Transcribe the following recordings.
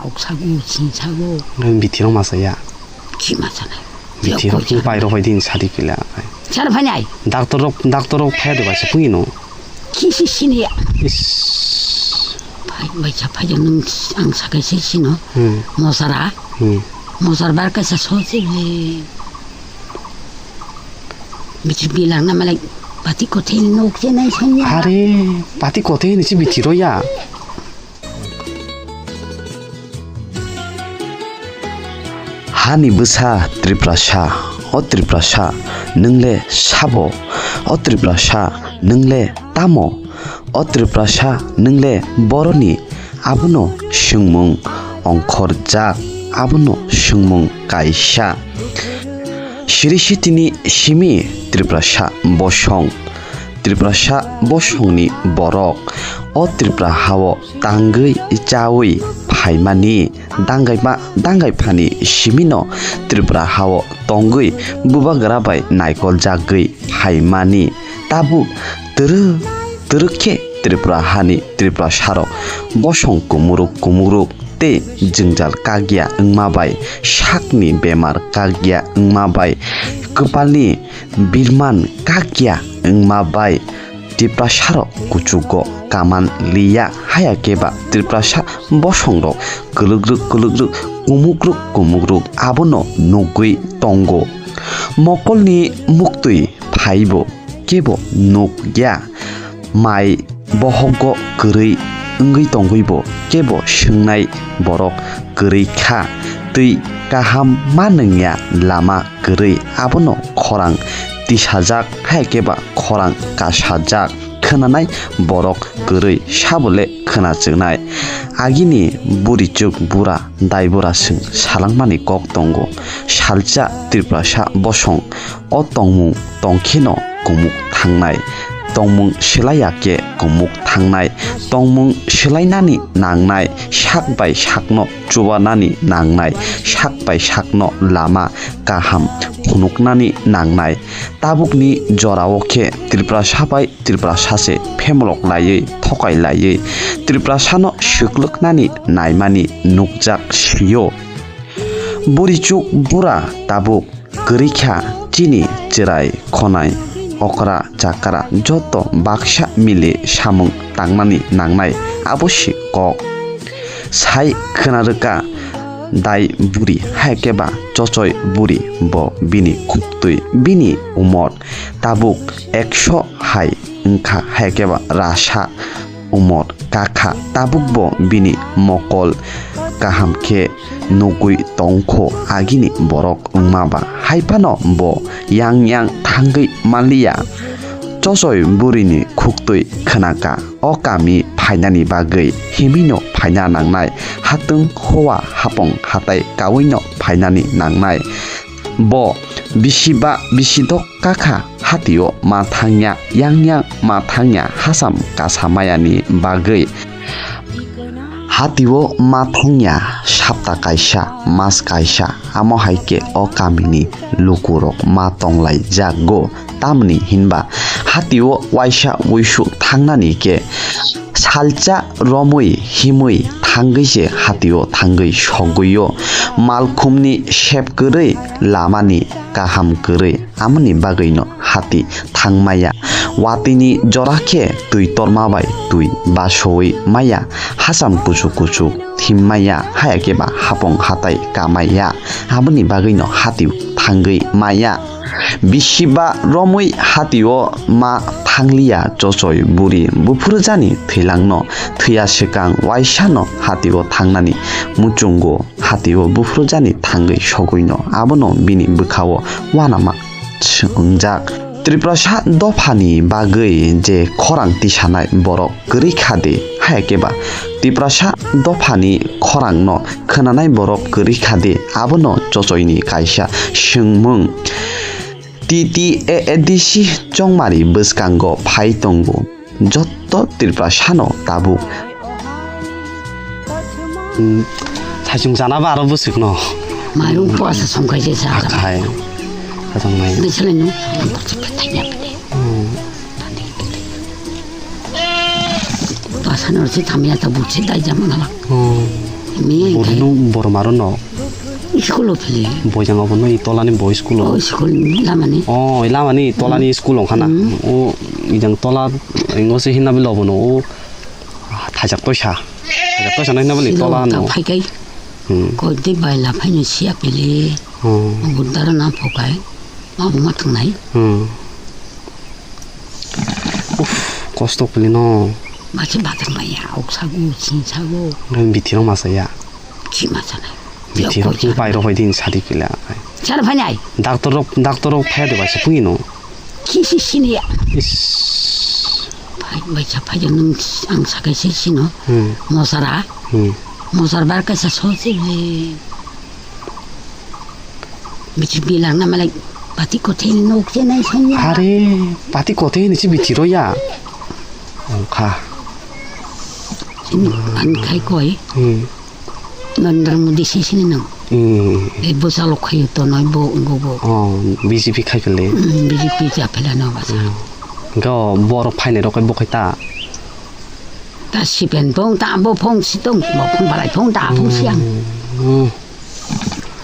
옥사고 진차고 밑으로 마서야 기마잖아요. 밑으로 바이로 화이팅 사리길래 잘 파냐? 닥터로 파야 돼 봐서 풍이노 기시시니야. 이스 뭐 자파지는 앙사가 시시노. 못 살아. 못 살아 barkasa 소지. 미친 빌랑 나말라 바티 코텔 녹제나 있었냐? 아래 바티 코테는 집 밑으로야 하니 부사 트리프라샤 트리프라샤 능레 샤보 트리프라샤 능레 따모 트리프라샤 능레 버로니 아부노 슝뭉 엉커르작 아부노 슝뭉 가이샤 시리시티니 시미 트리프라샤 보숑 트리프라샤 보숑니 버럭 트리프라하워 땅의 짜의 파이마니 당가이파니 시미노 트리프라하워 똥의 부바그라바이 나이콜자의 파이마니 따부 드르케 트리프라하니 트리프라샤로 보숑 꾸무룩 때 증잘 까기야 응마바이 샥니 베마르 까기야 응마바이 그빨리 빌만 까기야 응마바이 트리프라샤로 구추고 가만 리야 하야게바 트리프라샤 보숑로 그르그르 꾸무룩 아보노 누구이 똥고 모콜니 묵두이 파이보 게보 누야 마이 보호고 그르이 응의 똥구이보 게보 슝나이 보록 그르이카 뜨이 가함 마능야 라마 그르이 아보노 코랑 디샤작 하야게바 코랑 가샤작 크나나이 보록 그르이 샤블레 크나증나이 아기니 부리쭉 부라 다이보라승 사랑만이 꼭똥고 살자 트리프라샤 보숑 똥무 똥키노 고묵 탕나이 똥뭉 실라야게 고묵 탕나이 똥뭉 실라이나니 낭나이 샥바이 샥노 주바나니 낭나이 샥바이 샥노 라마 가함 후눅나니 낭나이 따북니 저라오케 트리프라샤바이 트리프라샤세 페몰록 라이 토카이 라이 트리프라샤노 슈클럭나니 나이마니 눅작 시요 부리쭉 부라 따북 그리캬 찌니 찌라이 코나이 오크라 자카라 조또 박샤 밀리 샤뭉 땅나니 낭나이 아보시 꼭 사이 크나르까 다이 부리 하게바 쪼쪼이 부리 보 비니 쿡뚜이 비니 우못 따북 액쇼 하이 응카 하게바 라샤 우못 가카 따북 보 비니 모콜 가함케 누구이 똥코 아기니 보록 응마바 하이파노 보 양양 탕의 말리야 쪼소이 무리니 쿡뚜이 크나까 어까미 파이나니 바그이 히미노 파이나 낭나이 하등 호와 하봉 하다이 까위노 파이나니 낭나이 보 비시바 비시독 까카 하디오 마탕야 양양 마탕야 하삼 까사마야니 바그이 하디오 마탕야 삽다 가이샤 마스 가이샤 아모 하이케 어까미니 루쿠로 마똥라이 자고 tamni hinba hatio waisha wishu thangnani ke salcha romui himui thangeise hatio thangai soguyo malkhumni shep gorei lamani kaham gorei amni bagaino hati thangmaya watini jorake tui tormabai tui basoi maya hasam kuchu thimmaya hayakeba hapong hatai kamaya amni bagaino hati thangai maya बिसिबा रमै हातिओ मा थांलिया चचय बुरि बुफुरजानि थैलांनो थैया सिगां वाइसानो हातिओ थांनानि मुचुंगो हातिओ बुफुरजानि थांगै सगैनो आबनो बिनि बोखावो वानामा सोंजाक त्रिपुरासा दफानि बागै जे खरां तिसानाय बरक गोरै खादे हायाकेबा त्रिपुरासा दफानि खरांनो खोनानाय बरक गोरै खादे आबनो चचयनि कायसा सोंमुं টিটি এডিসি চংমারি বসকাঙ্গ ফাইতঙ্গো যত ত্রিপ্রাসানো তাবু 사중 자나바 알아보시구나 마용 뽑아서 손가락에 자가 아카이 사장마이 늦을래요 빠사는 어찌 담이야 다 묻히다 이자만 하라 Mie Borno Boromaro no. school pili. Bojang apa no itolani boy school. Oh school lama ni. Oh, ilama ni tolani school ong kana. Oh, ijang tola ingose hinna bilo bono. Oh, thajak to sha. Thajak to sha na hinna bili tola no. Phai kai. Ko di bai la phai ni sia pili. Oh. Bundara na phokai. Ma ma thang nai. Kosto pili no. Ma chi ba thang nai ya. Ok sagu chin sagu. Ren bitiro masaya. Chi ma sa nai. Bitiro ku pai ro hoidin sadi pila. Char phai nai. Doctor phai de ba se pungi no. Ki si sin ya. Is. Phai bai cha phai jang ang sa kai si sin no. Mo sara. Mo sar bar ka sa so si le. Bichi bilang na malai pati ko thil nok che nai san ya. Are pati kote ni si bitiro ya. Oh kha. An khai koi. Nandar mo di si sin no. E bo sa lo khai to noi bo ngo bo. Oh, BJP khai pele. Bichi pi cha phela no ba sa. Go bor phai ne ro kai bokai ta. Ta si pen pong ta bo pong si tong bo pong ba lai pong ta pong siang.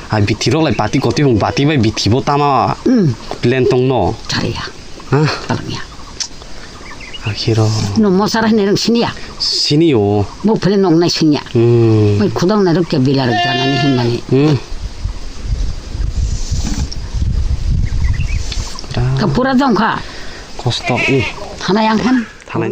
Ah bitiro lai pati kote hong pati bai bitibo tama. Plan tong no. Chare ya. Ah, Talang ya. akhiro. No mo sara ne rang sin ya. Sini yo. Mo phele nong nai sin ya. Mai khudang na ro ke bilar jana ni hin mani. Ka pura dong kha. Kosto. Hana yang kan. Thanai